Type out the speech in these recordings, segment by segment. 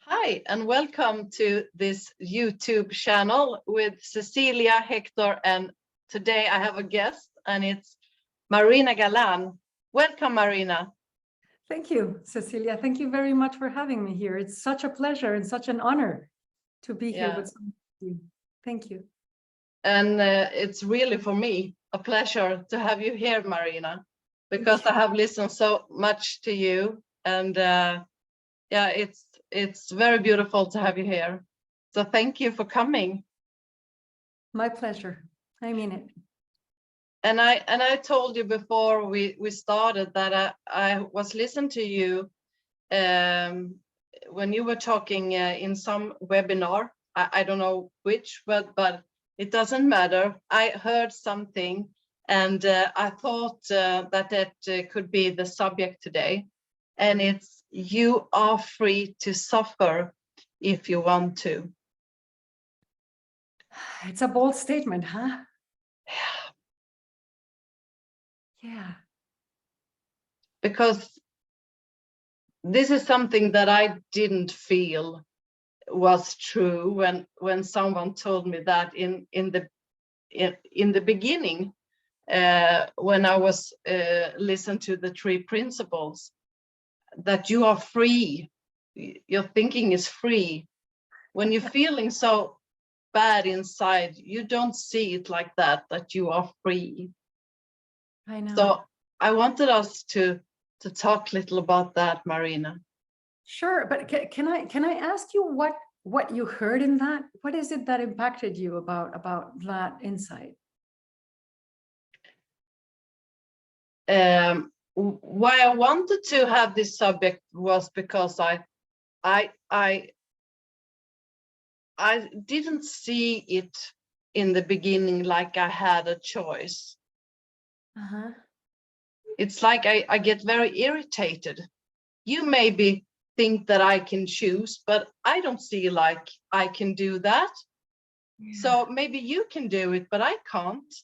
Hi, and welcome to this YouTube channel with Cecilia, Hector, and today I have a guest, and it's Marina Galan. Welcome, Marina. Thank you, Cecilia. Thank you very much for having me here. It's such a pleasure and such an honor to be here with you. Thank you. And it's really for me a pleasure to have you here, Marina, because I have listened so much to you, and yeah, it's very beautiful to have you here. So thank you for coming. My pleasure. I mean it. And I told you before we started that I was listening to you when you were talking in some webinar. I don't know which, but it doesn't matter. I heard something, and I thought that could be the subject today. And it's you are free to suffer if you want to. It's a bold statement, huh? Yeah. Because this is something that I didn't feel was true when someone told me that in the beginning, when I was listening to the 3 principles, that you are free, your thinking is free. When you're feeling so bad inside, you don't see it like that you are free. I know. So I wanted us to talk a little about that, Marina. Sure, but can I ask you what you heard in that? What is it that impacted you about that insight? Why I wanted to have this subject was because I didn't see it in the beginning like I had a choice. It's like I get very irritated. You maybe think that I can choose, but I don't see like I can do that. Yeah. So maybe you can do it, but I can't.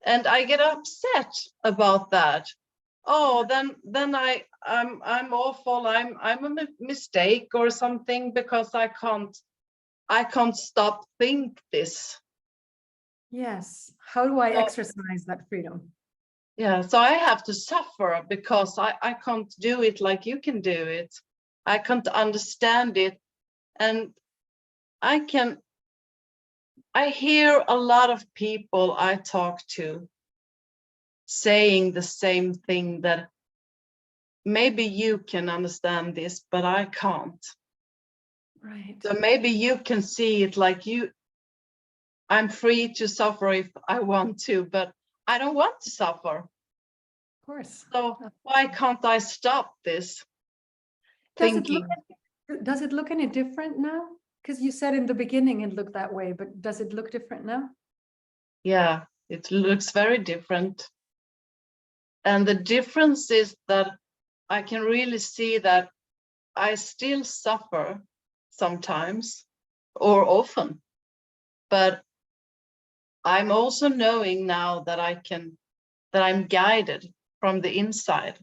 And I get upset about that. Oh, then I'm awful. I'm a mistake or something because I can't stop think this. Yes. How do I exercise that freedom? Yeah, so I have to suffer because I can't do it like you can do it. I can't understand it. And I hear a lot of people I talk to saying the same thing, that maybe you can understand this, but I can't. Right. So maybe you can see it like I'm free to suffer if I want to, but I don't want to suffer. Of course. So why can't I stop this thinking? Does it look any different now? Because you said in the beginning it looked that way, but does it look different now? Yeah, it looks very different. And the difference is that I can really see that I still suffer sometimes or often, but I'm also knowing now that I'm guided from the inside.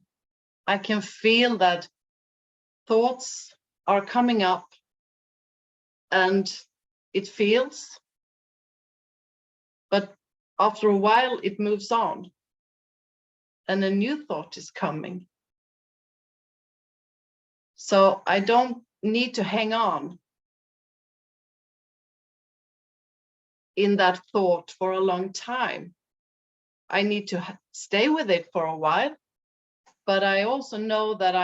I can feel that thoughts are coming up and it feels, but after a while it moves on and a new thought is coming. So I don't need to hang on in that thought for a long time. I need to stay with it for a while, but I also know that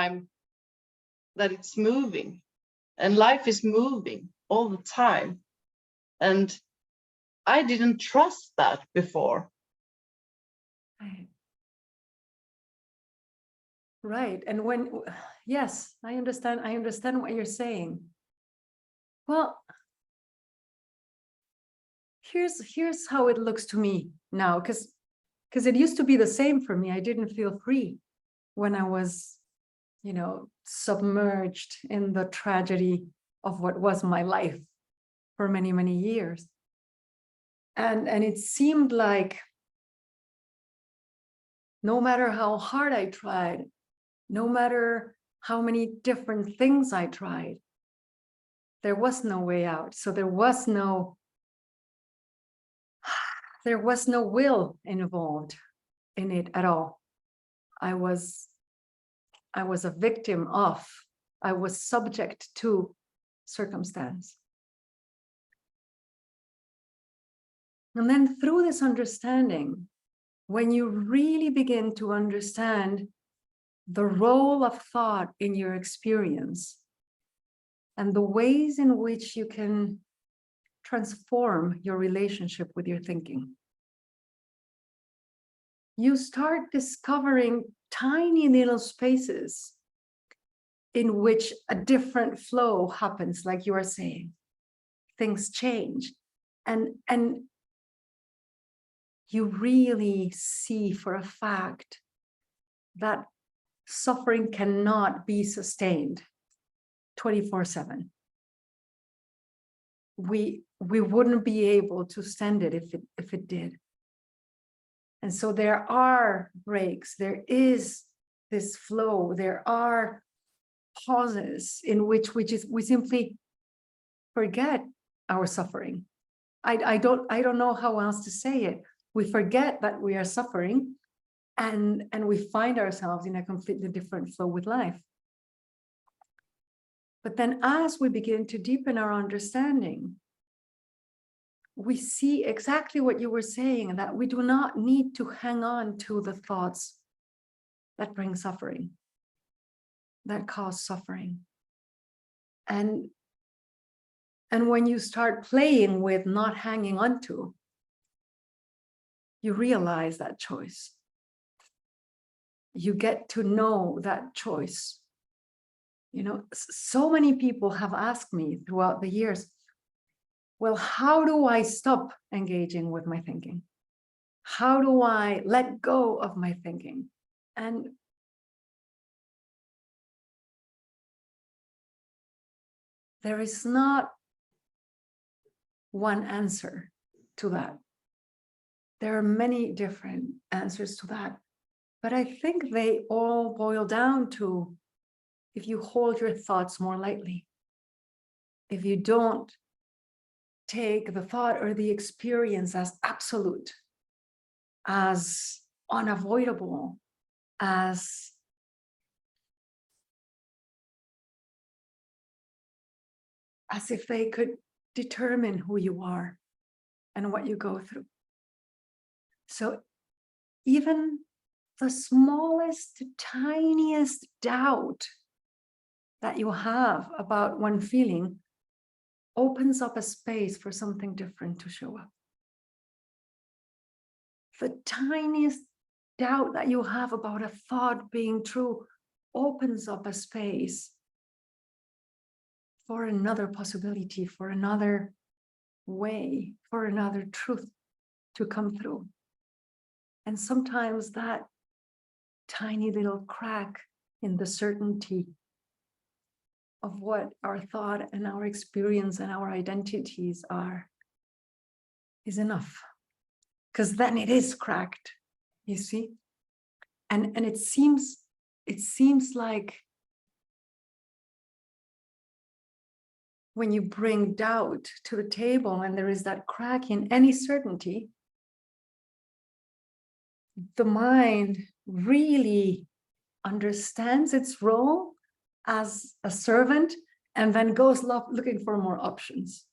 it's moving, and life is moving all the time. And I didn't trust that before. Right. And yes, I understand what you're saying. Well, here's how it looks to me now, because it used to be the same for me. I didn't feel free when I was, submerged in the tragedy of what was my life for many, many years. And it seemed like no matter how hard I tried, no matter how many different things I tried, there was no way out. So there was no will involved in it at all. I was a victim of, I was subject to circumstance. And then through this understanding, when you really begin to understand the role of thought in your experience and the ways in which you can transform your relationship with your thinking, you start discovering tiny little spaces in which a different flow happens, like you are saying. Things change. And you really see for a fact that suffering cannot be sustained 24/7. We wouldn't be able to stand it if it did. And so there are breaks, there is this flow, there are pauses in which we simply forget our suffering. I don't know how else to say it. We forget that we are suffering, and we find ourselves in a completely different flow with life. But then as we begin to deepen our understanding, we see exactly what you were saying, that we do not need to hang on to the thoughts that bring suffering, that cause suffering. And when you start playing with not hanging on to, you realize that choice. You get to know that choice. You know, so many people have asked me throughout the years, well, how do I stop engaging with my thinking? How do I let go of my thinking? And there is not one answer to that. There are many different answers to that. But I think they all boil down to, if you hold your thoughts more lightly, if you don't take the thought or the experience as absolute, as unavoidable, as if they could determine who you are and what you go through. So even the smallest, tiniest doubt that you have about one feeling opens up a space for something different to show up. The tiniest doubt that you have about a thought being true opens up a space for another possibility, for another way, for another truth to come through. And sometimes that tiny little crack in the certainty of what our thought and our experience and our identities are is enough, because then it is cracked, you see. And it seems like when you bring doubt to the table and there is that crack in any certainty, the mind really understands its role as a servant and then goes looking for more options.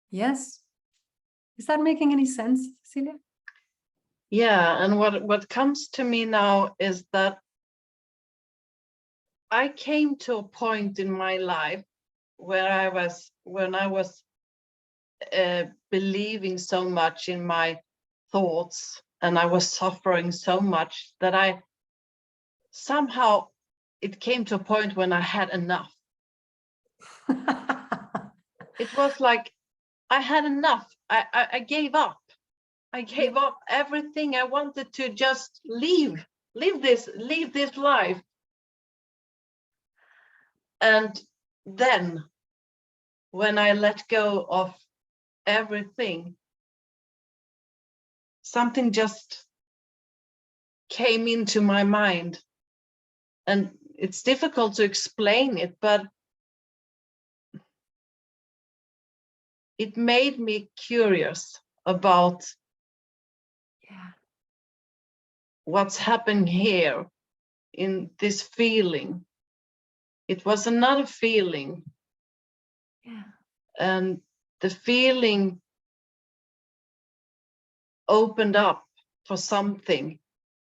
Yes? Is that making any sense, Cecilia? Yeah, and what comes to me now is that I came to a point in my life where when I was believing so much in my thoughts, and I was suffering so much that I somehow, it came to a point when I had enough. It was like I had enough. I gave up. I gave up everything. I wanted to just leave this life. And then when I let go of everything, something just came into my mind. And it's difficult to explain it, but it made me curious about what's happening here in this feeling. It was another feeling. And the feeling opened up for something,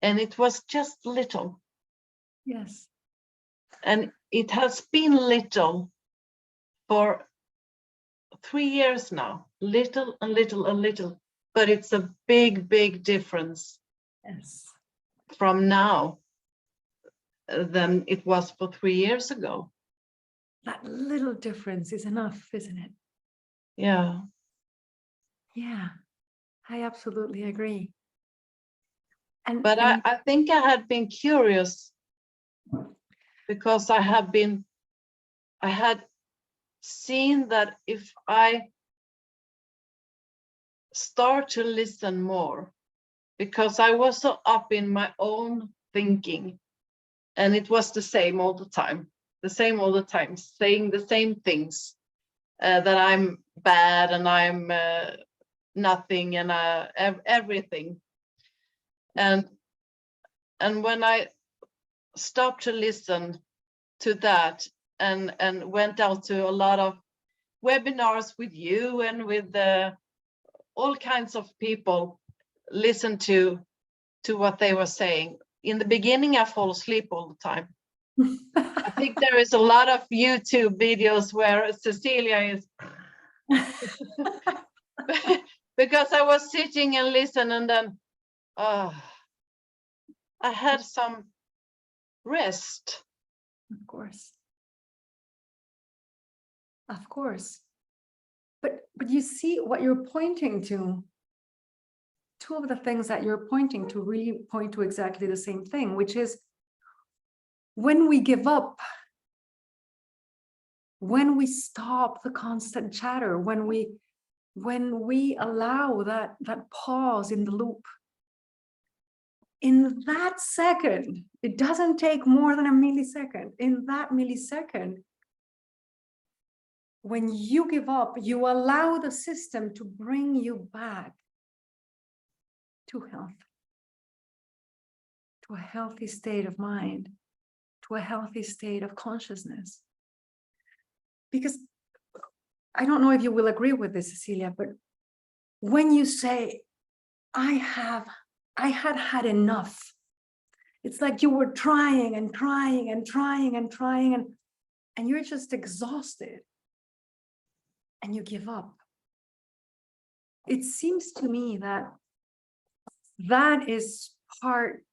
and it was just little. Yes. And it has been little for 3 years now, little and little and little, but it's a big, big difference. Yes. From now than it was for 3 years ago. That little difference is enough, isn't it? Yeah. Yeah, I absolutely agree. But I think I had been curious because I had seen that if I start to listen more, because I was so up in my own thinking, and it was the same all the time, saying the same things, that I'm bad and I'm nothing and everything. And when I stopped to listen to that and went out to a lot of webinars with you and with all kinds of people, listen to what they were saying. In the beginning, I fall asleep all the time. I think there is a lot of YouTube videos where Cecilia is because I was sitting and listening, and then I had some rest. Of course. Of course. But you see what you're pointing to. Two of the things that you're pointing to really point to exactly the same thing, which is when we give up, when we stop the constant chatter, when we allow that pause in the loop, in that second, it doesn't take more than a millisecond. In that millisecond, when you give up, you allow the system to bring you back to health, to a healthy state of mind, to a healthy state of consciousness. Because I don't know if you will agree with this, Cecilia, but when you say, I had enough, it's like you were trying and trying and trying and trying, and you're just exhausted and you give up. It seems to me that that is part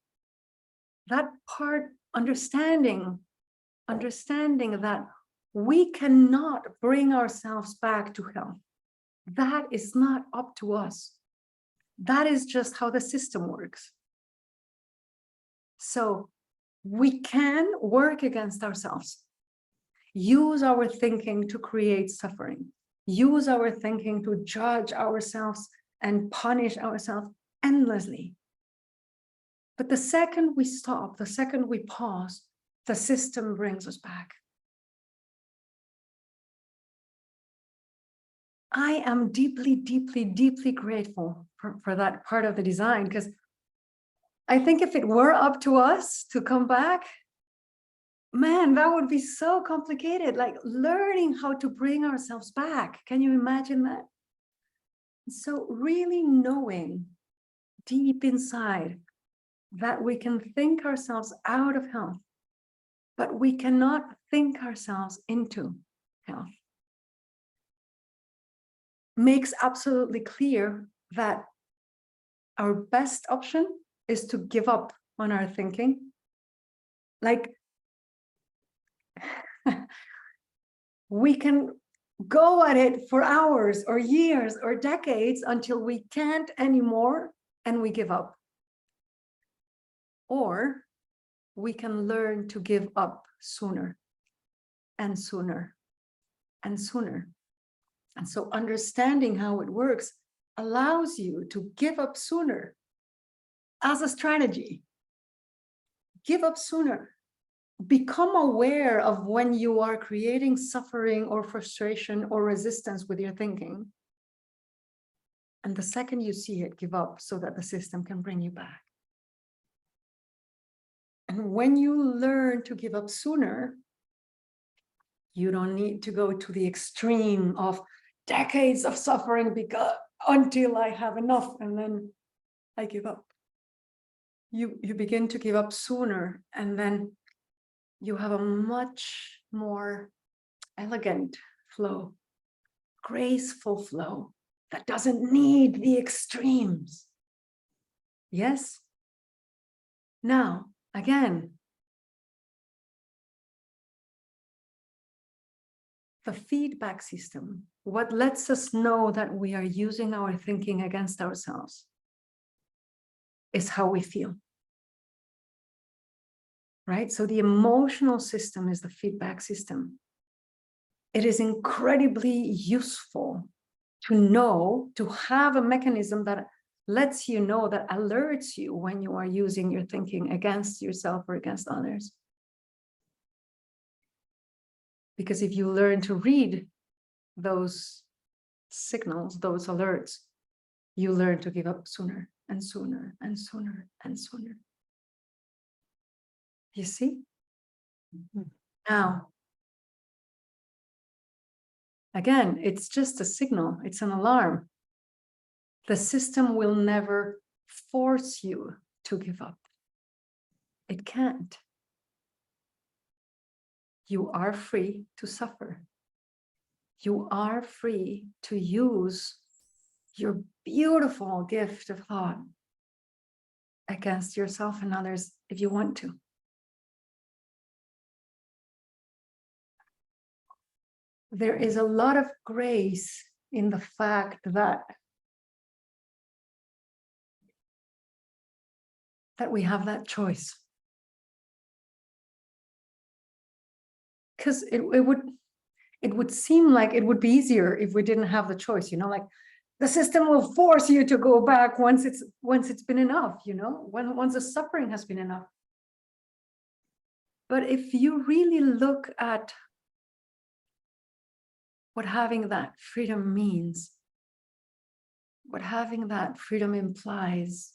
understanding that we cannot bring ourselves back to health. That is not up to us. That is just how the system works. So we can work against ourselves, use our thinking to create suffering, use our thinking to judge ourselves and punish ourselves endlessly. But the second we stop, the second we pause, the system brings us back. I am deeply, deeply, deeply grateful for that part of the design, because I think if it were up to us to come back, man, that would be so complicated, like learning how to bring ourselves back. Can you imagine that? So really knowing deep inside that we can think ourselves out of health, but we cannot think ourselves into health, makes absolutely clear that our best option is to give up on our thinking. Like, we can go at it for hours or years or decades until we can't anymore and we give up. Or we can learn to give up sooner and sooner and sooner. And so understanding how it works allows you to give up sooner as a strategy. Give up sooner. Become aware of when you are creating suffering or frustration or resistance with your thinking. And the second you see it, give up so that the system can bring you back. And when you learn to give up sooner, you don't need to go to the extreme of decades of suffering because until I have enough and then I give up. You begin to give up sooner, and then you have a much more elegant flow, graceful flow that doesn't need the extremes. Yes? Now, again, the feedback system, what lets us know that we are using our thinking against ourselves, is how we feel. Right? So the emotional system is the feedback system. It is incredibly useful to know, to have a mechanism that lets you know, that alerts you when you are using your thinking against yourself or against others. Because if you learn to read those signals, those alerts, you learn to give up sooner and sooner and sooner and sooner. You see? Now, again, it's just a signal, it's an alarm. The system will never force you to give up. It can't. You are free to suffer. You are free to use your beautiful gift of thought against yourself and others if you want to. There is a lot of grace in the fact that we have that choice. Because it would seem like it would be easier if we didn't have the choice, you know, like the system will force you to go back once it's been enough, you know, once the suffering has been enough. But if you really look at what having that freedom means, what having that freedom implies,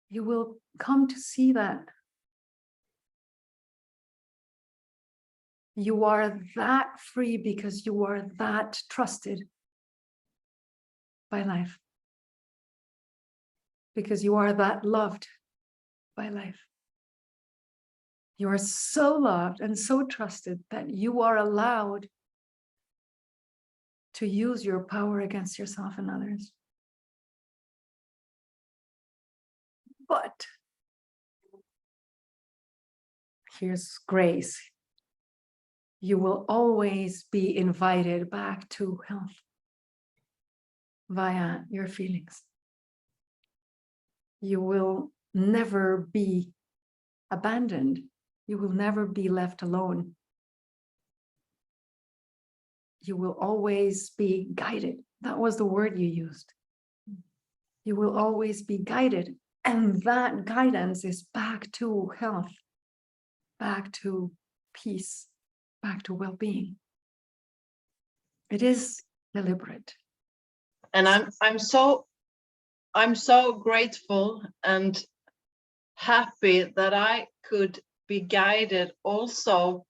you will come to see that you are that free because you are that trusted by life. Because you are that loved by life. You are so loved and so trusted that you are allowed to use your power against yourself and others. But here's grace. You will always be invited back to health via your feelings. You will never be abandoned. You will never be left alone. You will always be guided. That was the word you used. You will always be guided. And that guidance is back to health, back to peace, back to well-being. It is deliberate. And I'm so grateful and happy that I could be guided also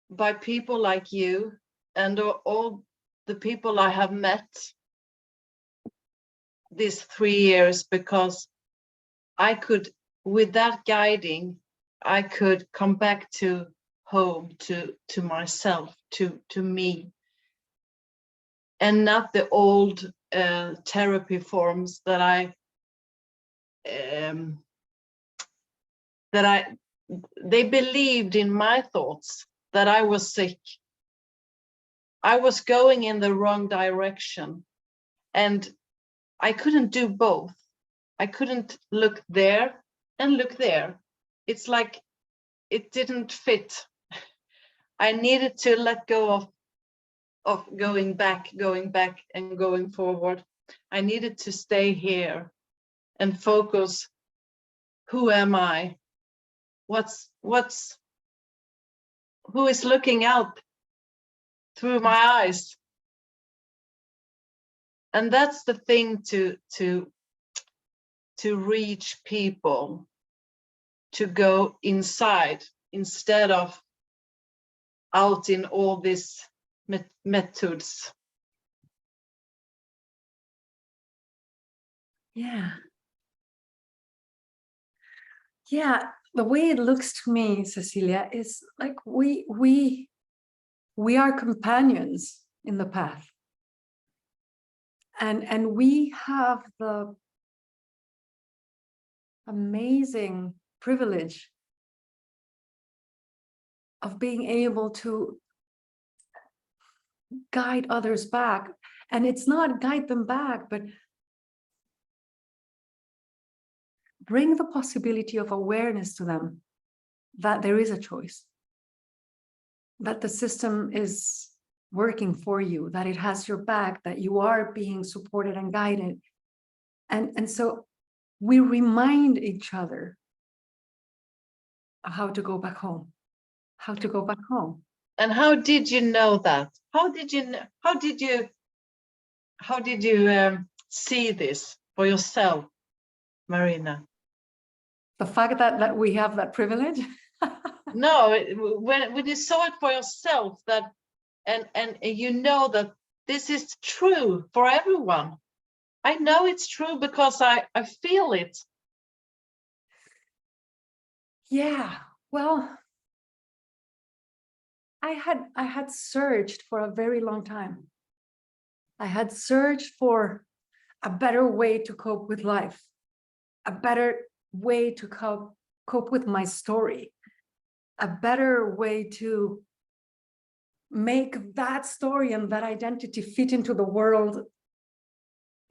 by people like you and all the people I have met these 3 years, because I could, with that guiding, I could come back to home, to myself, to me, and not the old therapy forms that they believed in my thoughts that I was sick. I was going in the wrong direction, and I couldn't do both. I couldn't look there and look there. It's like it didn't fit. I needed to let go of going back and going forward. I needed to stay here and focus. Who am I? Who is looking out through my eyes. And that's the thing to reach people, to go inside instead of out in all these methods. Yeah. Yeah, the way it looks to me, Cecilia, is like we are companions in the path. And we have the amazing privilege of being able to guide others back. And it's not guide them back, but bring the possibility of awareness to them that there is a choice, that the system is working for you, that it has your back, that you are being supported and guided. And so we remind each other of how to go back home, how to go back home. And how did you know that? How did you see this for yourself, Marina? The fact that we have that privilege. No, when you saw it for yourself, that and you know that this is true for everyone. I know it's true because I feel it. Yeah, well, I had searched for a very long time. I had searched for a better way to cope with life, a better way to cope with my story, a better way to make that story and that identity fit into the world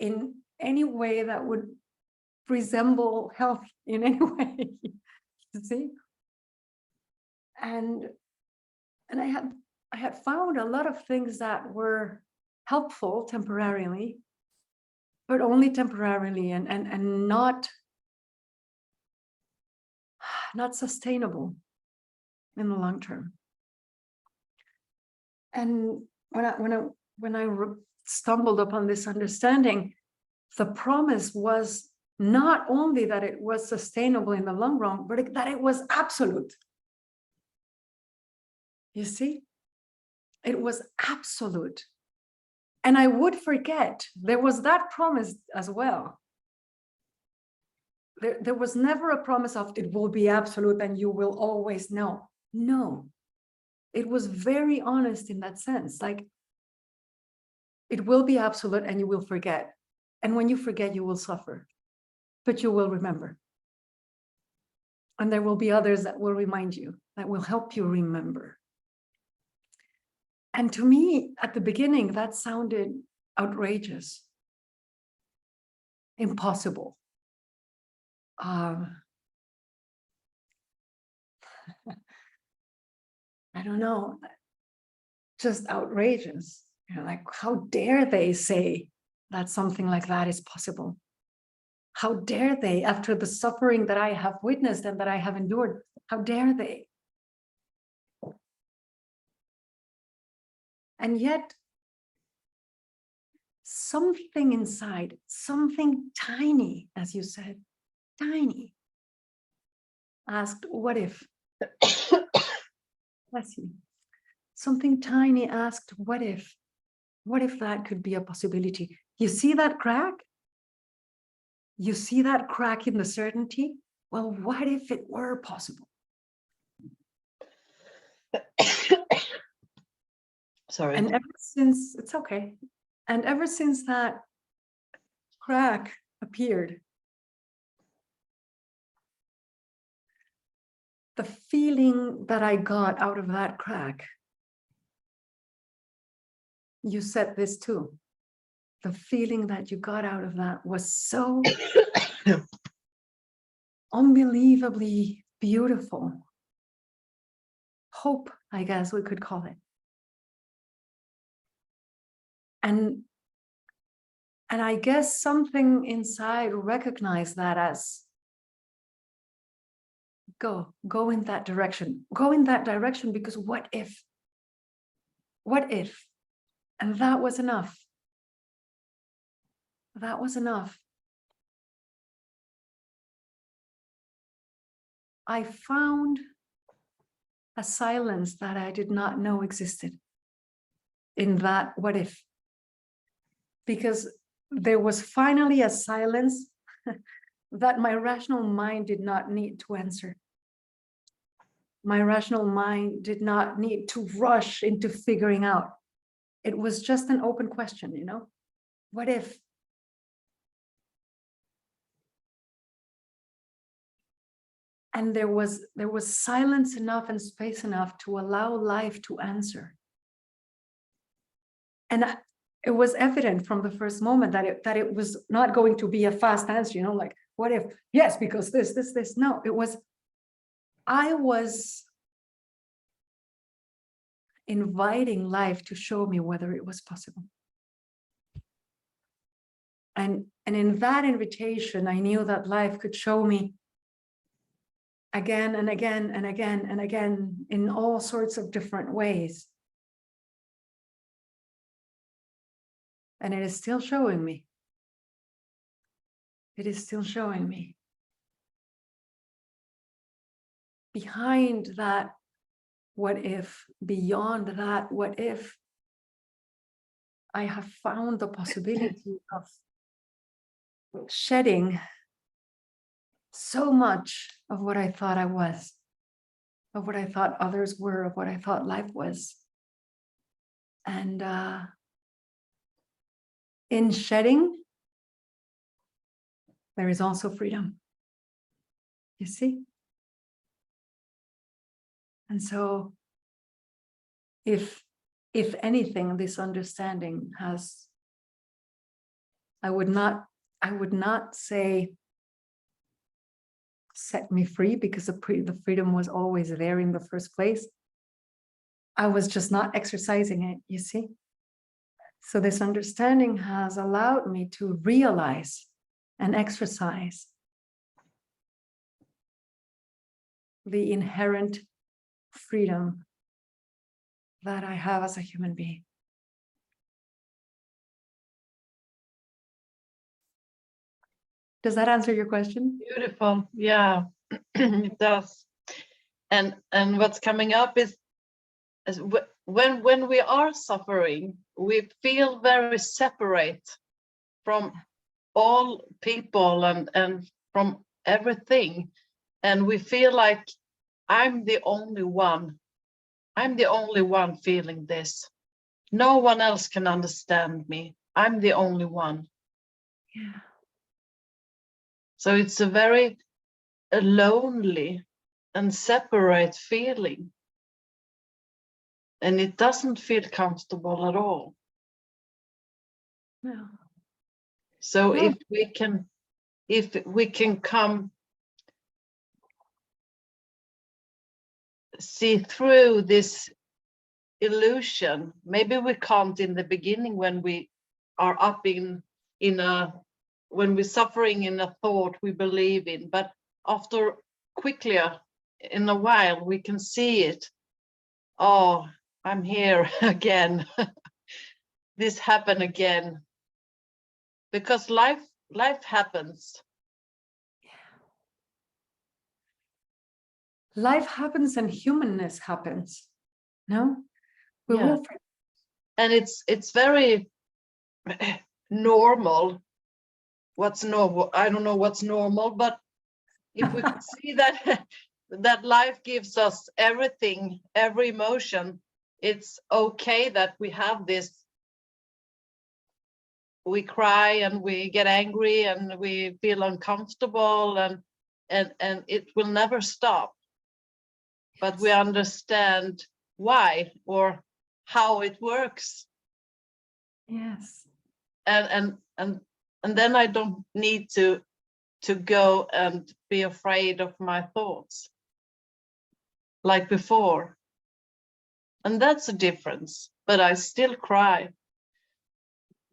in any way that would resemble health in any way. You see? And I had found a lot of things that were helpful temporarily, but only temporarily, and not sustainable in the long term. And when I stumbled upon this understanding, the promise was not only that it was sustainable in the long run, but that it was absolute. You see, it was absolute. And I would forget there was that promise as well. There was never a promise of it will be absolute and you will always know. No, it was very honest in that sense. Like, it will be absolute and you will forget. And when you forget, you will suffer, but you will remember. And there will be others that will remind you, that will help you remember. And to me, at the beginning, that sounded outrageous, impossible. I don't know, just outrageous. You know, like, how dare they say that something like that is possible? How dare they, after the suffering that I have witnessed and that I have endured, how dare they? And yet, something inside, something tiny, as you said, tiny, asked, what if? Bless you. Something tiny asked, what if? What if that could be a possibility? You see that crack? You see that crack in the certainty? Well, what if it were possible? Sorry. And ever since, it's okay. And ever since that crack appeared, the feeling that I got out of that crack, you said this too, the feeling that you got out of that was so unbelievably beautiful. Hope, I guess we could call it. And I guess something inside recognized that as go in that direction, because what if? What if? And that was enough. That was enough. I found a silence that I did not know existed in that what if. Because there was finally a silence that my rational mind did not need to answer. My rational mind did not need to rush into figuring out. It was just an open question, you know? What if? And there was silence enough and space enough to allow life to answer. And it was evident from the first moment that it was not going to be a fast answer, you know, like, what if? Yes, because this. No, it was, I was inviting life to show me whether it was possible. And in that invitation, I knew that life could show me again and again and again and again in all sorts of different ways. And it is still showing me. It is still showing me. Behind that, what if, beyond that, what if, I have found the possibility of shedding so much of what I thought I was, of what I thought others were, of what I thought life was. And in shedding, there is also freedom. You see? And so if anything, this understanding has, I would not say set me free, because the freedom was always there in the first place. I was just not exercising it, you see? So this understanding has allowed me to realize and exercise the inherent freedom that I have as a human being. Does that answer your question? Beautiful. Yeah, it does. And what's coming up is when we are suffering, we feel very separate from all people and from everything. And we feel like I'm the only one. I'm the only one feeling this. No one else can understand me. I'm the only one. Yeah. So it's a very lonely and separate feeling. And it doesn't feel comfortable at all. No. So No. if we can come see through this illusion, maybe we can't in the beginning when we are up in a, when we're suffering in a thought we believe in, but after quickly in a while we can see it. Oh, I'm here again. This happened again. Because life happens. Life happens and humanness happens. No? We Yeah. will. And it's very normal. What's normal? I don't know what's normal, but if we could see that that life gives us everything, every emotion, it's okay that we have this. We cry and we get angry and we feel uncomfortable and it will never stop. But we understand why or how it works. Yes. And then I don't need to go and be afraid of my thoughts like before. And that's a difference, but I still cry.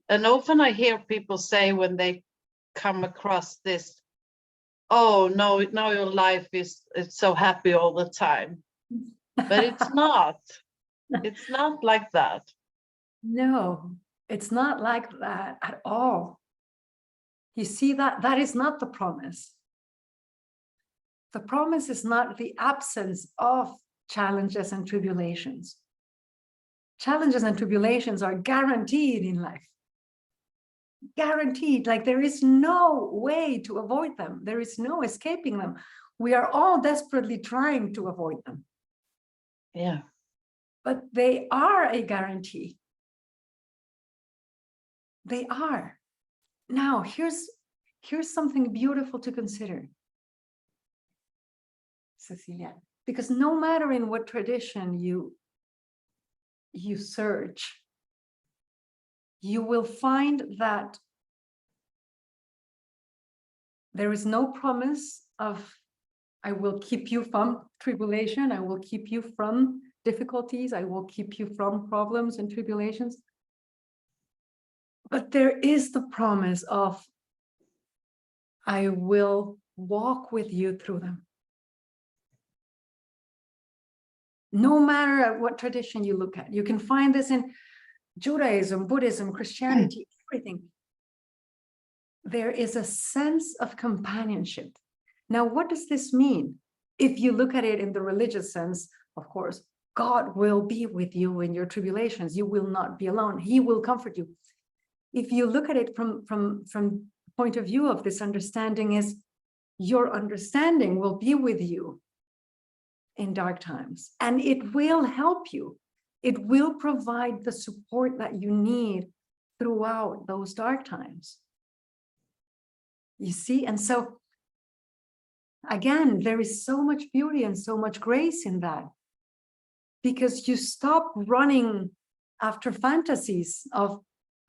And often I hear people say when they come across this, oh, no, now your life is so happy all the time. But it's not. It's not like that. No, it's not like that at all. You see, that is not the promise. The promise is not the absence of challenges and tribulations. Challenges and tribulations are guaranteed in life. Guaranteed, like there is no way to avoid them. There is no escaping them. We are all desperately trying to avoid them. Yeah. But they are a guarantee. They are. Now, here's something beautiful to consider, Cecilia, because no matter in what tradition you search, you will find that there is no promise of, I will keep you from tribulation, I will keep you from difficulties, I will keep you from problems and tribulations. But there is the promise of, I will walk with you through them. No matter what tradition you look at, you can find this in Judaism, Buddhism, Christianity, everything. There is a sense of companionship. Now, what does this mean? If you look at it in the religious sense, of course, God will be with you in your tribulations. You will not be alone. He will comfort you. If you look at it from point of view of this understanding, is your understanding will be with you in dark times, and it will help you. It will provide the support that you need throughout those dark times. You see, and so again, there is so much beauty and so much grace in that, because you stop running after fantasies of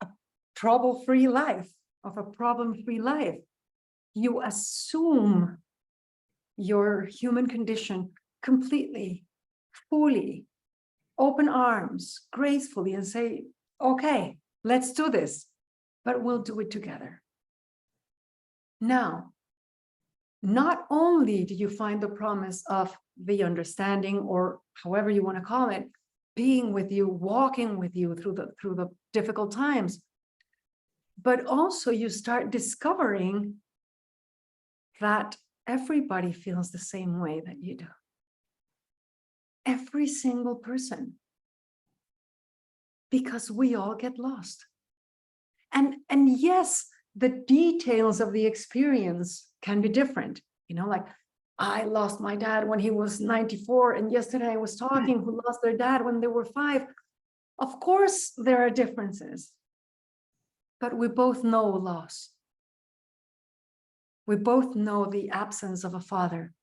a trouble-free life, of a problem-free life. You assume your human condition completely, fully, open arms, gracefully, and say, okay, let's do this, but we'll do it together. Now, not only do you find the promise of the understanding, or however you want to call it, being with you, walking with you through the difficult times, but also you start discovering that everybody feels the same way that you do. Every single person. Because we all get lost. And yes, the details of the experience can be different. You know, like I lost my dad when he was 94, and yesterday I was talking who lost their dad when they were 5. Of course, there are differences, but we both know loss. We both know the absence of a father.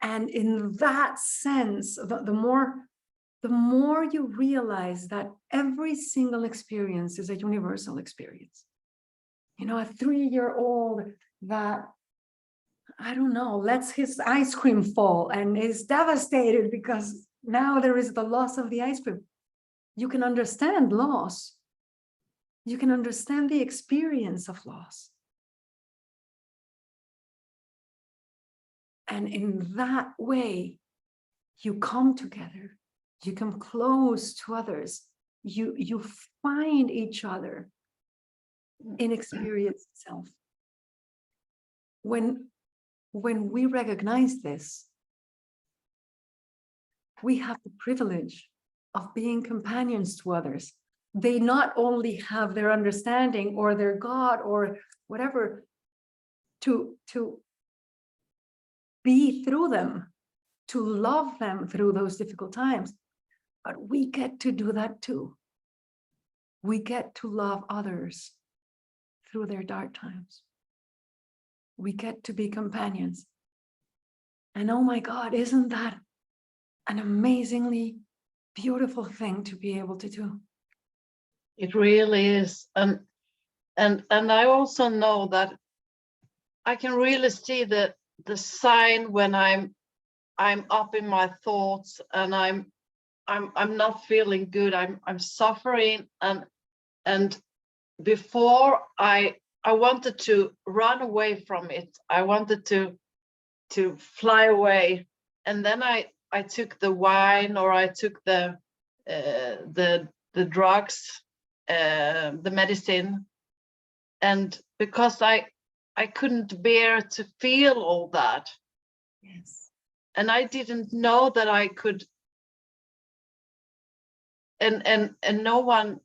And in that sense, the more you realize that every single experience is a universal experience. You know, a 3-year-old that, I don't know, lets his ice cream fall and is devastated because now there is the loss of the ice cream. You can understand loss. You can understand the experience of loss. And in that way, you come together, you come close to others, you find each other in experience itself. When we recognize this, we have the privilege of being companions to others. They not only have their understanding or their God or whatever to be through them, to love them through those difficult times, but we get to do that too. We get to love others through their dark times. We get to be companions. And oh my God, isn't that an amazingly beautiful thing to be able to do? It really is. And I also know that I can really see the sign when I'm up in my thoughts and I'm not feeling good. I'm suffering, and before I wanted to run away from it. I wanted to fly away and then I took the wine, or I took the drugs, the medicine, and because I couldn't bear to feel all that. Yes. And I didn't know that I could, and no one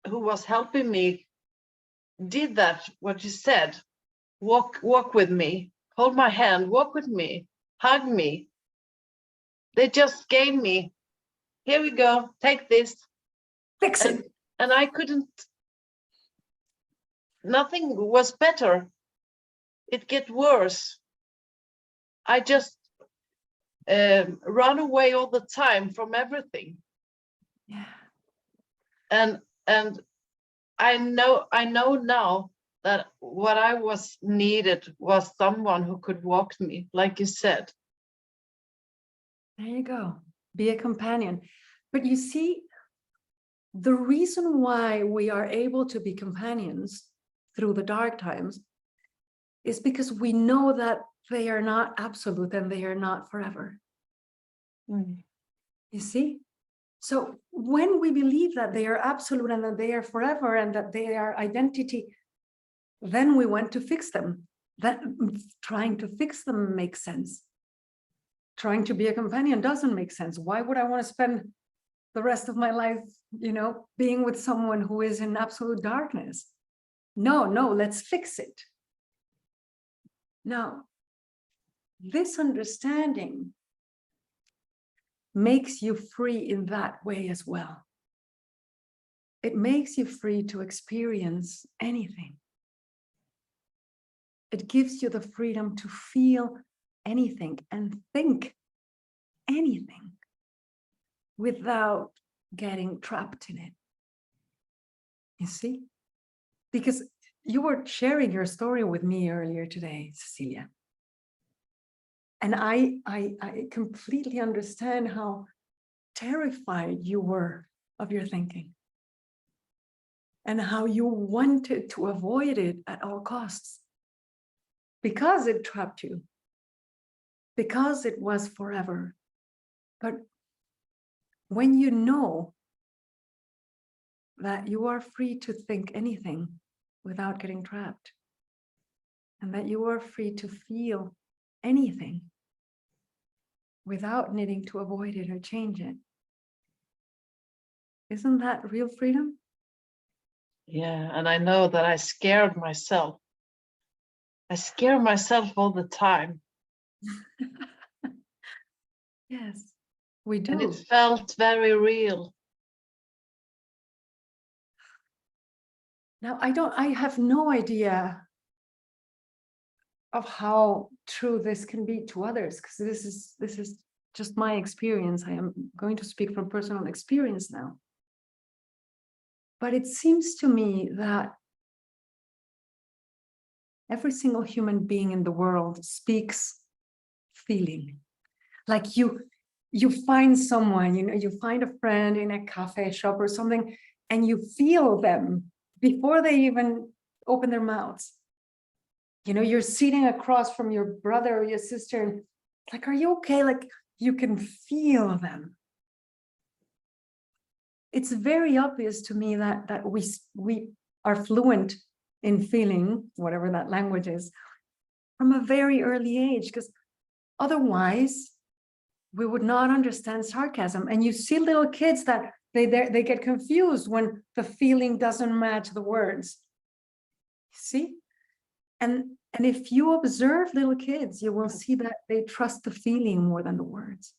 who was helping me did that, what you said. Walk with me, hold my hand, walk with me, hug me. They just gave me, here we go, take this. Fix it. And I couldn't, nothing was better. It get worse. I just run away all the time from everything. Yeah. And I know now that what I was needed was someone who could walk me, like you said. There you go. Be a companion. But you see, the reason why we are able to be companions through the dark times is because we know that they are not absolute and they are not forever. You see? So when we believe that they are absolute and that they are forever and that they are identity, then we want to fix them. That trying to fix them makes sense. Trying to be a companion doesn't make sense. Why would I want to spend the rest of my life, being with someone who is in absolute darkness? No, let's fix it. Now, this understanding makes you free in that way as well. It makes you free to experience anything. It gives you the freedom to feel anything and think anything without getting trapped in it. You see? Because you were sharing your story with me earlier today, Cecilia. And I completely understand how terrified you were of your thinking and how you wanted to avoid it at all costs because it trapped you, because it was forever. But when you know that you are free to think anything without getting trapped, and that you are free to feel anything without needing to avoid it or change it, isn't that real freedom? Yeah, and I know that I scared myself. I scare myself all the time. Yes, we do. And it felt very real. Now, I have no idea of how true this can be to others, because this is just my experience. I am going to speak from personal experience now. But it seems to me that every single human being in the world speaks feeling. Like you find someone, you find a friend in a cafe shop or something, and you feel them before they even open their mouths. You're sitting across from your brother or your sister, and like, are you okay? Like, you can feel them. It's very obvious to me that we are fluent in feeling, whatever that language is, from a very early age, because otherwise we would not understand sarcasm. And you see little kids that they get confused when the feeling doesn't match the words. See? And if you observe little kids, you will see that they trust the feeling more than the words.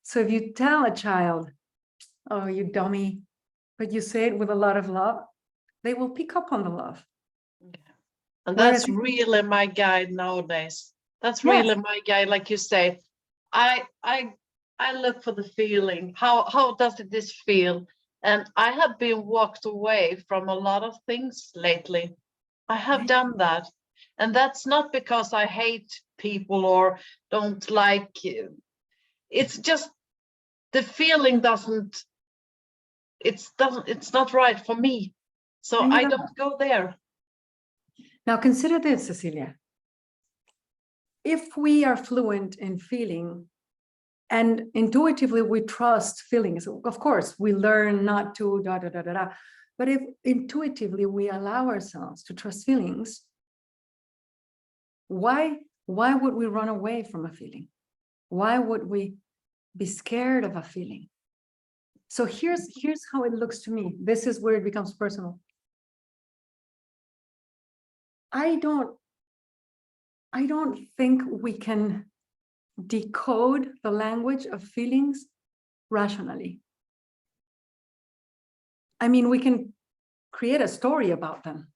So if you tell a child, oh, you dummy, but you say it with a lot of love, they will pick up on the love. Yeah. And that's really my guide nowadays. That's really my guide, like you say. I look for the feeling. How does this feel? And I have been walked away from a lot of things lately. I have done that. And that's not because I hate people or don't like you. It's just the feeling it's not right for me. So I don't go there. Now consider this, Cecilia. if we are fluent in feeling and intuitively we trust feelings, of course, we learn not to da da da da da. But if intuitively we allow ourselves to trust feelings, why would we run away from a feeling? Why would we be scared of a feeling? So here's how it looks to me. This is where it becomes personal. I don't think we can decode the language of feelings rationally. I mean, we can create a story about them,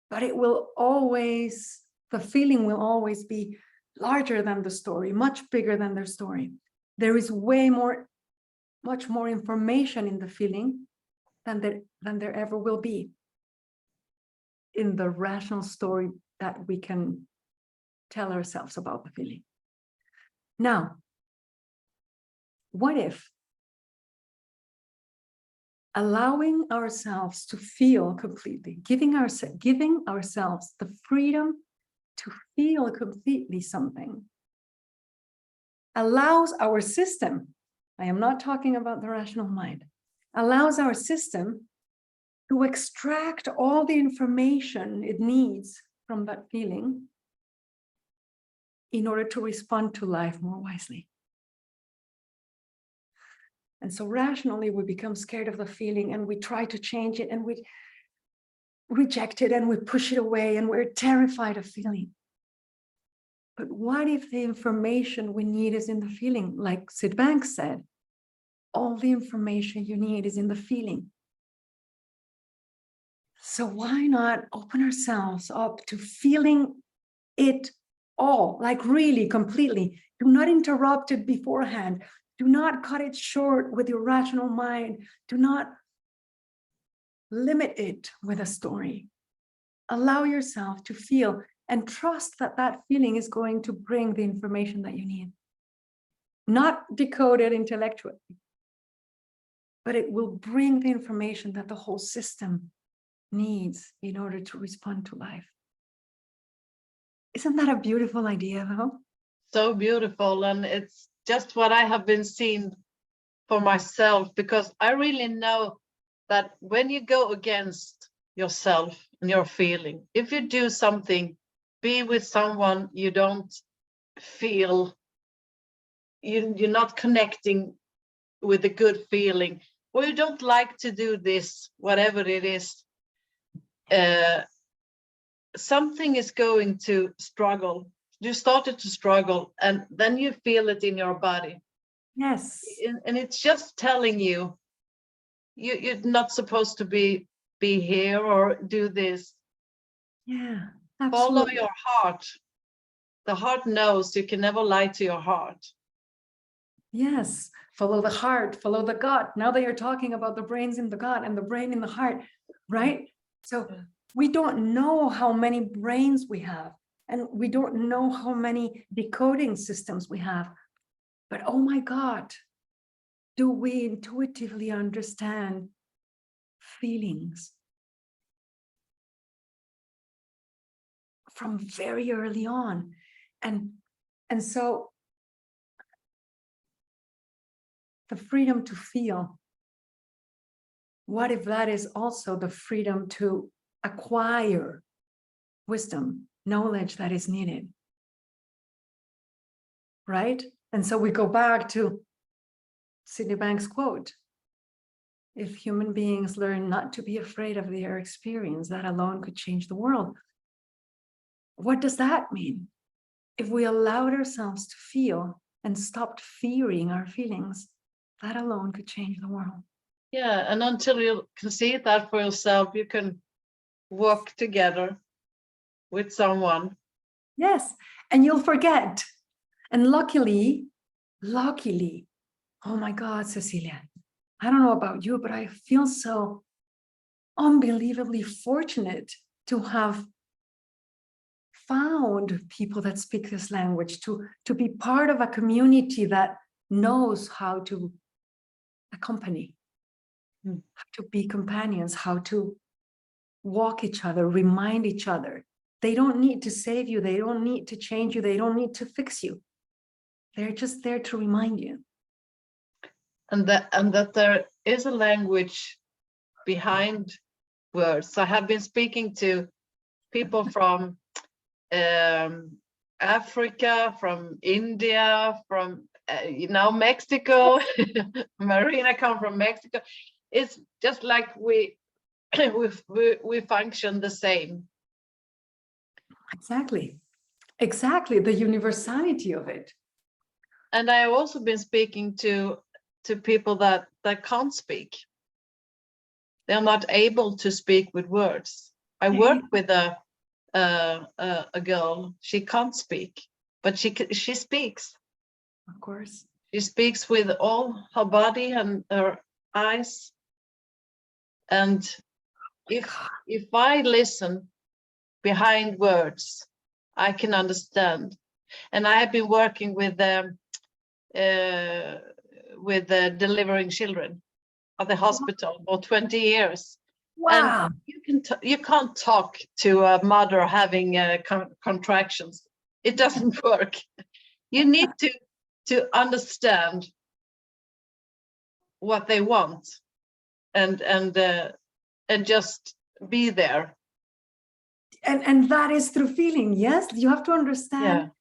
but it will always, the feeling will always be larger than the story, much bigger than their story. There is much more information in the feeling than there ever will be in the rational story that we can tell ourselves about the feeling. Now, what if allowing ourselves to feel completely, giving ourselves the freedom to feel completely something, allows our system, I am not talking about the rational mind, allows our system to extract all the information it needs from that feeling in order to respond to life more wisely. And so rationally, we become scared of the feeling and we try to change it and we reject it and we push it away and we're terrified of feeling. But what if the information we need is in the feeling? Like Sid Banks said, all the information you need is in the feeling. So why not open ourselves up to feeling it all, like really completely? Do not interrupt it beforehand. Do not cut it short with your rational mind. Do not limit it with a story. Allow yourself to feel and trust that that feeling is going to bring the information that you need. Not decoded intellectually, but it will bring the information that the whole system needs in order to respond to life. Isn't that a beautiful idea, though? So beautiful. And it's just what I have been seeing for myself, because I really know that when you go against yourself and your feeling, if you do something, be with someone you don't feel, you're not connecting with a good feeling, or you don't like to do this, whatever it is, something is going to struggle. You started to struggle, and then you feel it in your body. Yes. And it's just telling you, you're not supposed to be here or do this. Yeah, Follow absolutely. your heart. The heart knows. You can never lie to your heart. Yes, follow the heart, follow the gut. Now that you're talking about the brains in the gut and the brain in the heart, right? So we don't know how many brains we have, and we don't know how many decoding systems we have. But oh my God, do we intuitively understand feelings from very early on? And so the freedom to feel, what if that is also the freedom to acquire wisdom, knowledge that is needed, right? And so we go back to Sydney Banks' quote, if human beings learn not to be afraid of their experience, that alone could change the world. What does that mean? If we allowed ourselves to feel and stopped fearing our feelings, that alone could change the world. Yeah, and until you can see that for yourself, you can walk together with someone. Yes, and you'll forget. And luckily, oh my God, Cecilia, I don't know about you, but I feel so unbelievably fortunate to have found people that speak this language, to be part of a community that knows how to accompany, how to be companions, how to walk each other, remind each other They don't need to save you. They don't need to change you. They don't need to fix you. They're just there to remind you. And that there is a language behind words. I have been speaking to people from Africa, from India, from Mexico. Marina come from Mexico. It's just like we function the same. Exactly, the universality of it. And I have also been speaking to people that can't speak. They're not able to speak with words. I work with a girl. She can't speak, but she speaks. Of course. She speaks with all her body and her eyes. And if I listen behind words, I can understand. And I have been working with delivering children at the hospital for 20 years. Wow. And you can't talk to a mother having contractions. It doesn't work. You need to understand what they want and just be there. And that is through feeling. Yes, you have to understand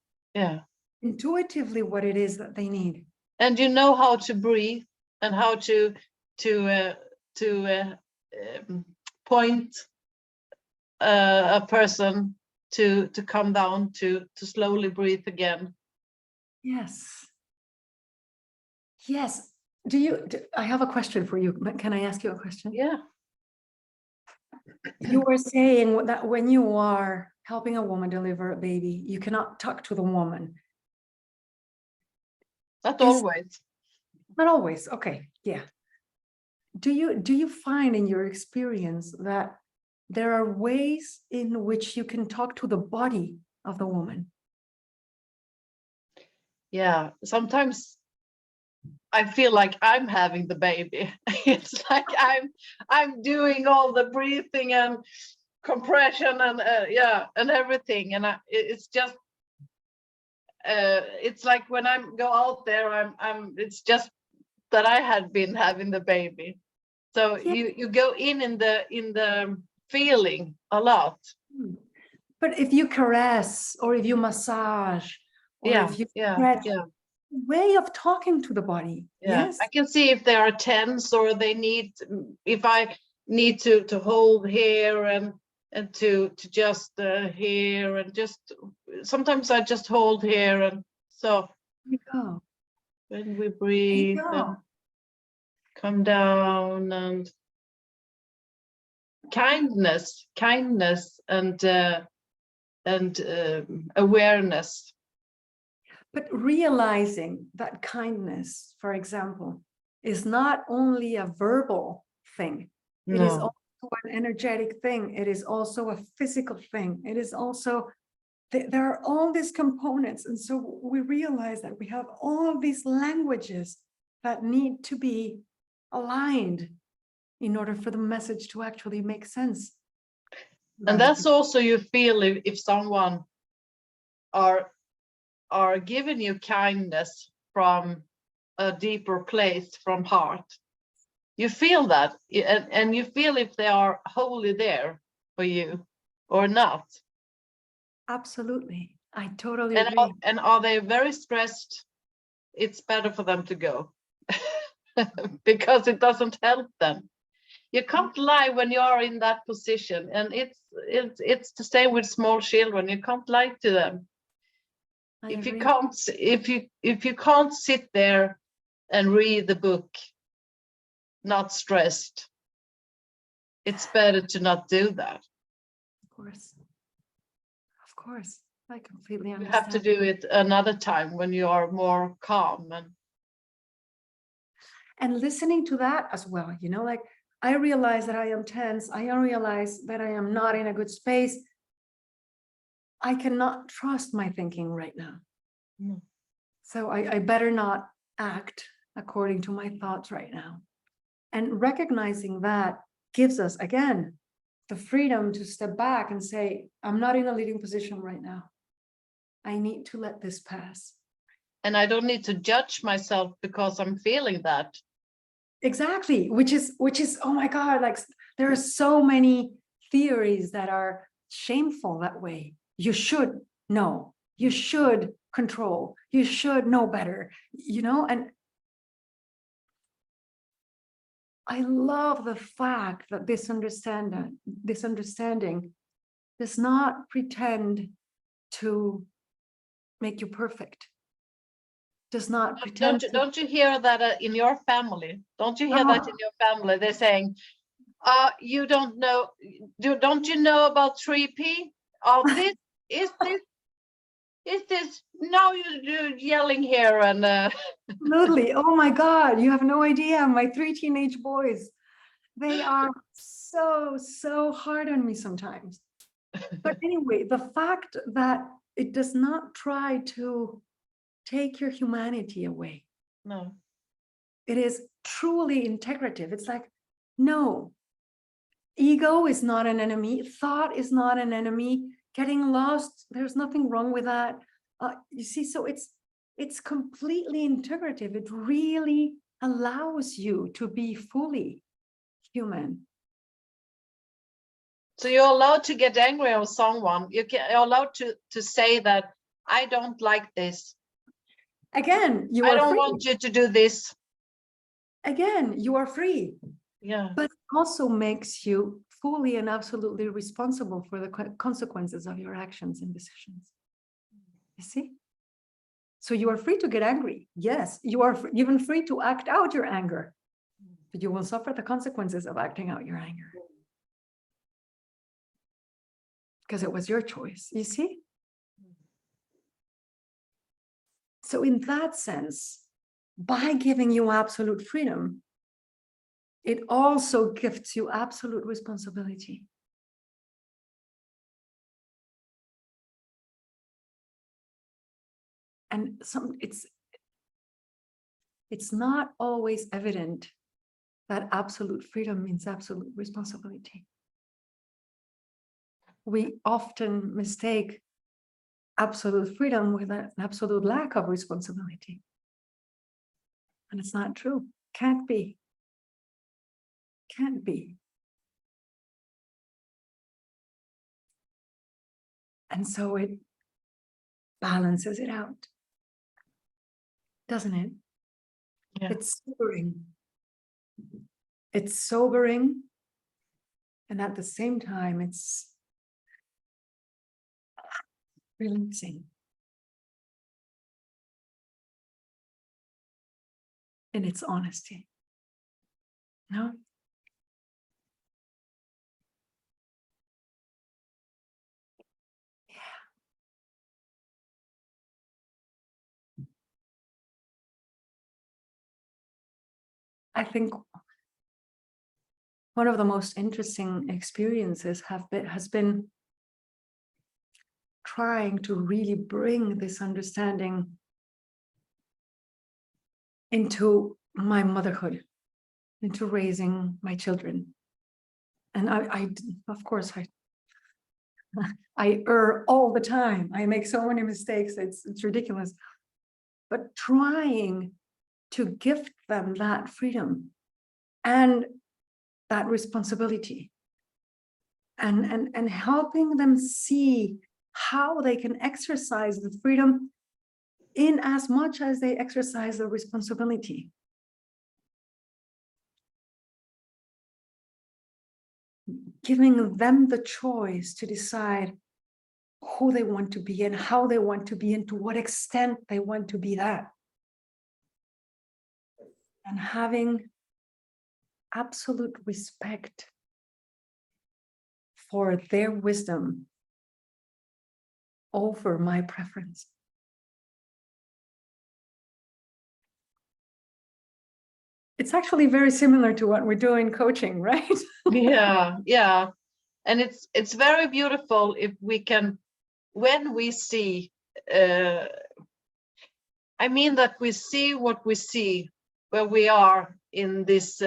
intuitively what it is that they need. And you know how to breathe and how to point a person to come down, to slowly breathe again. Yes. I have a question for you. Can I ask you a question? Yeah. You were saying that when you are helping a woman deliver a baby, you cannot talk to the woman. Not always. Not always. Okay. Yeah. Do you find in your experience that there are ways in which you can talk to the body of the woman? Yeah. Sometimes I feel like I'm having the baby. It's like I'm doing all the breathing and compression and and everything. And it's just it's like when I go out there, it's just that I had been having the baby. So you go in the feeling a lot. But if you caress or if you massage or if you stretch, way of talking to the body. Yes, I can see if they are tense or they need, if I need to hold here and to just here, and just sometimes I just hold here, and so when we breathe and come down, and kindness and awareness. But realizing that kindness, for example, is not only a verbal thing, it is also an energetic thing, it is also a physical thing, it is also, there are all these components. And so we realize that we have all these languages that need to be aligned in order for the message to actually make sense. And that's also, you feel if someone are giving you kindness from a deeper place, from heart. You feel that, and you feel if they are wholly there for you or not. Absolutely, I totally agree. And are they very stressed? It's better for them to go because it doesn't help them. You can't lie when you are in that position, and it's the same with small children. You can't lie to them. If you can't sit there and read the book not stressed, it's better to not do that. Of course, I completely understand. You have to do it another time when you are more calm and listening to that as well. You know, like, I realize that I am tense, I realize that I am not in a good space. I cannot trust my thinking right now. So I better not act according to my thoughts right now. And recognizing that gives us, again, the freedom to step back and say, I'm not in a leading position right now. I need to let this pass. And I don't need to judge myself because I'm feeling that. Exactly, which is, oh my God, like there are so many theories that are shameful that way. You should know, you should control, you should know better, and I love the fact that this understanding does not pretend to make you perfect. Does not pretend Don't you hear that in your family? Don't you hear that in your family? They're saying, you don't know, don't you know about 3P? This is now you're yelling here and Absolutely. Oh my God, you have no idea. My 3 teenage boys, they are so hard on me sometimes. But anyway, the fact that it does not try to take your humanity away. no. It is truly integrative. It's like, no, ego is not an enemy. Thought is not an enemy. Getting lost, there's nothing wrong with that. You see, so it's completely integrative. It really allows you to be fully human. So you're allowed to get angry with someone. You're allowed to say that I don't like this. Again, you I are don't free. want you to do this. Again, you are free. Yeah. But it also makes you fully and absolutely responsible for the consequences of your actions and decisions. You see? So you are free to get angry. Yes, you are even free to act out your anger, but you will suffer the consequences of acting out your anger. Because it was your choice, you see? So in that sense, by giving you absolute freedom, it also gives you absolute responsibility. And it's not always evident that absolute freedom means absolute responsibility. We often mistake absolute freedom with an absolute lack of responsibility. And it's not true. Can't be. Can't be. And so it balances it out, doesn't it? Yeah. It's sobering. It's sobering. And at the same time, it's releasing. In its honesty. No? Yeah. I think one of the most interesting experiences has been trying to really bring this understanding into my motherhood, into raising my children. And I of course, I err all the time. I make so many mistakes, it's ridiculous. But trying to gift them that freedom and that responsibility, and helping them see how they can exercise the freedom in as much as they exercise the responsibility. Giving them the choice to decide who they want to be and how they want to be and to what extent they want to be that. And having absolute respect for their wisdom over my preference. It's actually very similar to what we're doing coaching, right? Yeah. And it's very beautiful if we can, when we see, I mean that we see what we see, where we are in this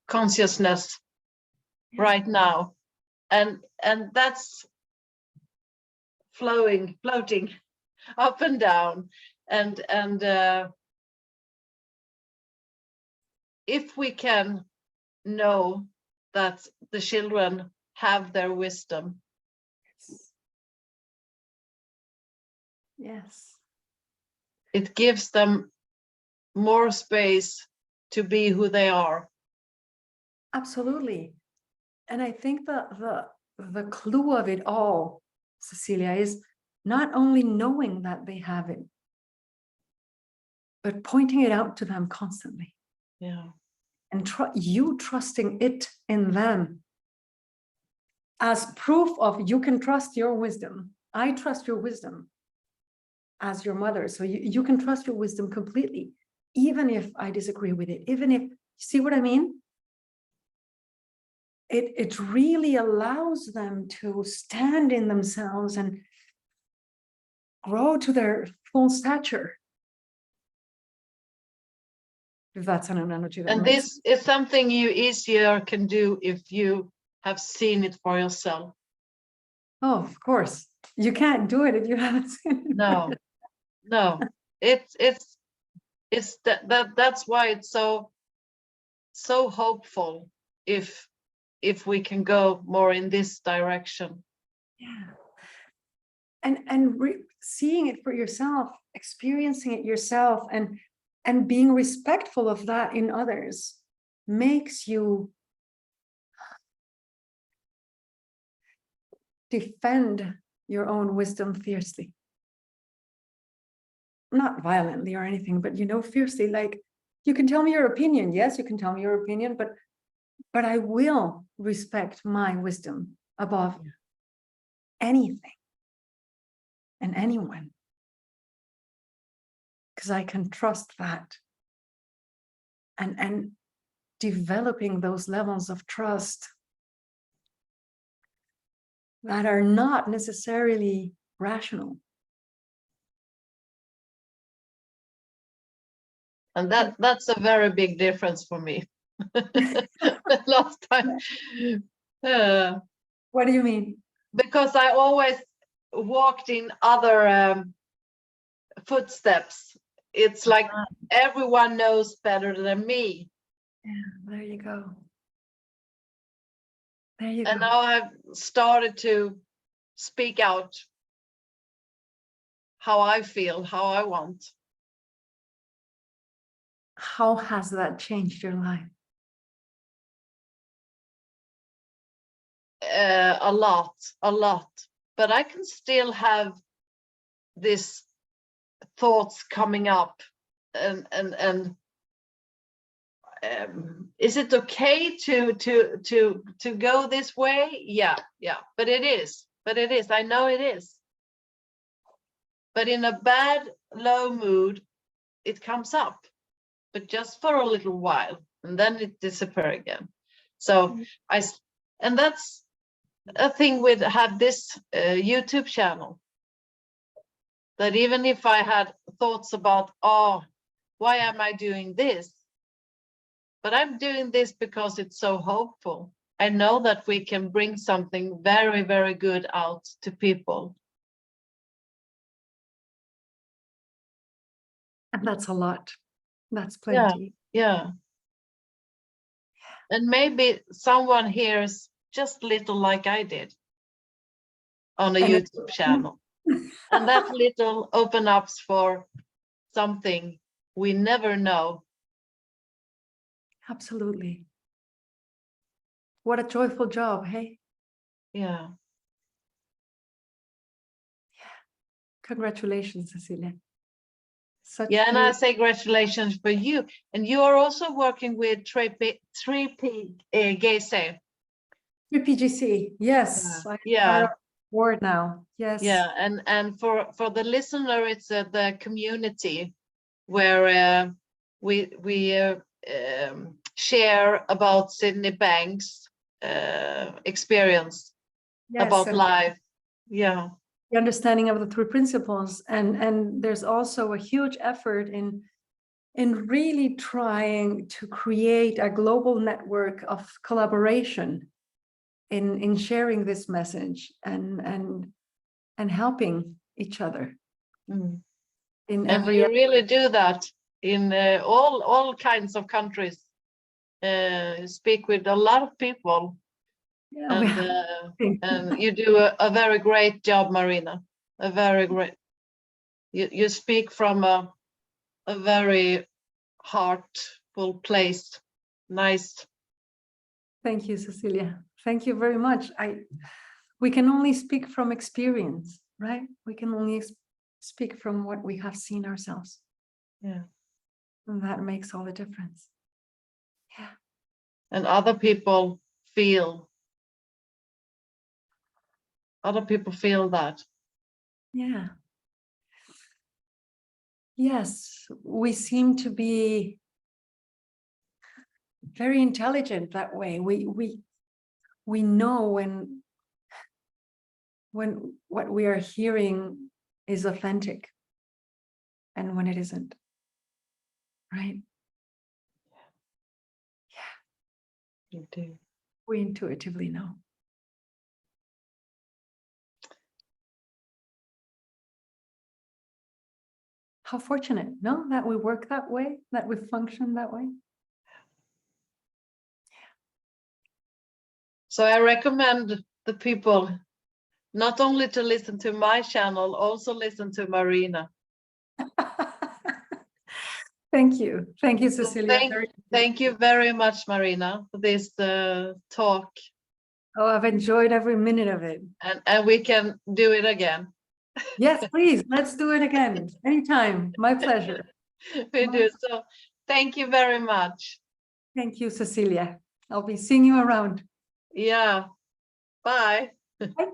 consciousness right now, and that's floating up and down, and if we can know that the children have their wisdom. Yes. It gives them more space to be who they are. Absolutely. And I think the clue of it all, Cecilia, is not only knowing that they have it, but pointing it out to them constantly. Yeah. And you trusting it in them as proof of you can trust your wisdom. I trust your wisdom as your mother. So you can trust your wisdom completely, even if I disagree with it, even if, see what I mean? It really allows them to stand in themselves and grow to their full stature. If that's an analogy that And makes this is something you easier can do if you have seen it for yourself. Oh, of course. You can't do it if you haven't seen it. No. It's that's why it's so hopeful if we can go more in this direction. Yeah. And seeing it for yourself, experiencing it yourself, and being respectful of that in others makes you defend your own wisdom fiercely. Not violently or anything, but fiercely. Like, you can tell me your opinion. Yes, you can tell me your opinion, but I will respect my wisdom above anything and anyone, because I can trust that. And developing those levels of trust that are not necessarily rational. And that's a very big difference for me. Last time. What do you mean? Because I always walked in other footsteps. It's like everyone knows better than me. Yeah, there you go. There you And go. now I've started to speak out how I feel, how I want. How has that changed your life? A lot. But I can still have these thoughts coming up, and is it okay to go this way? Yeah, but it is. I know it is. But in a bad, low mood, it comes up, but just for a little while, and then it disappears again. So and that's a thing with have this YouTube channel, that even if I had thoughts about, oh, why am I doing this? But I'm doing this because it's so hopeful. I know that we can bring something very, very good out to people. And that's a lot. That's plenty. Yeah. And maybe someone hears just little like I did on a YouTube channel. And that little open ups for something we never know. Absolutely. What a joyful job, hey? Yeah. Congratulations, Cecilia. And I say congratulations for you. And you are also working with 3P Gese. 3PGC, yes. Yeah. Word now, yes. Yeah, and for the listener, it's the community where we share about Sydney Banks' experience about life. Yeah. The understanding of the 3 principles, and there's also a huge effort in really trying to create a global network of collaboration in sharing this message and helping each other Mm. in And every you really do that in all kinds of countries. You speak with a lot of people, yeah, we and you do a very great job, Marina. A very great. You speak from a very heartful place. Nice. Thank you, Cecilia. Thank you very much. We can only speak from experience, right? We can only speak from what we have seen ourselves. Yeah. And that makes all the difference. Yeah. And other people feel that. Yeah. Yes, we seem to be very intelligent that way. We know when what we are hearing is authentic and when it isn't. Right? You do. We intuitively know. How fortunate, no? That we work that way, that we function that way. So I recommend the people not only to listen to my channel, also listen to Marina. Thank you. Thank you, So Cecilia. thank you very much, Marina, for this talk. Oh, I've enjoyed every minute of it. And we can do it again. Yes, please. Let's do it again. Anytime. My pleasure. We do. So thank you very much. Thank you, Cecilia. I'll be seeing you around. Yeah. Bye. Bye.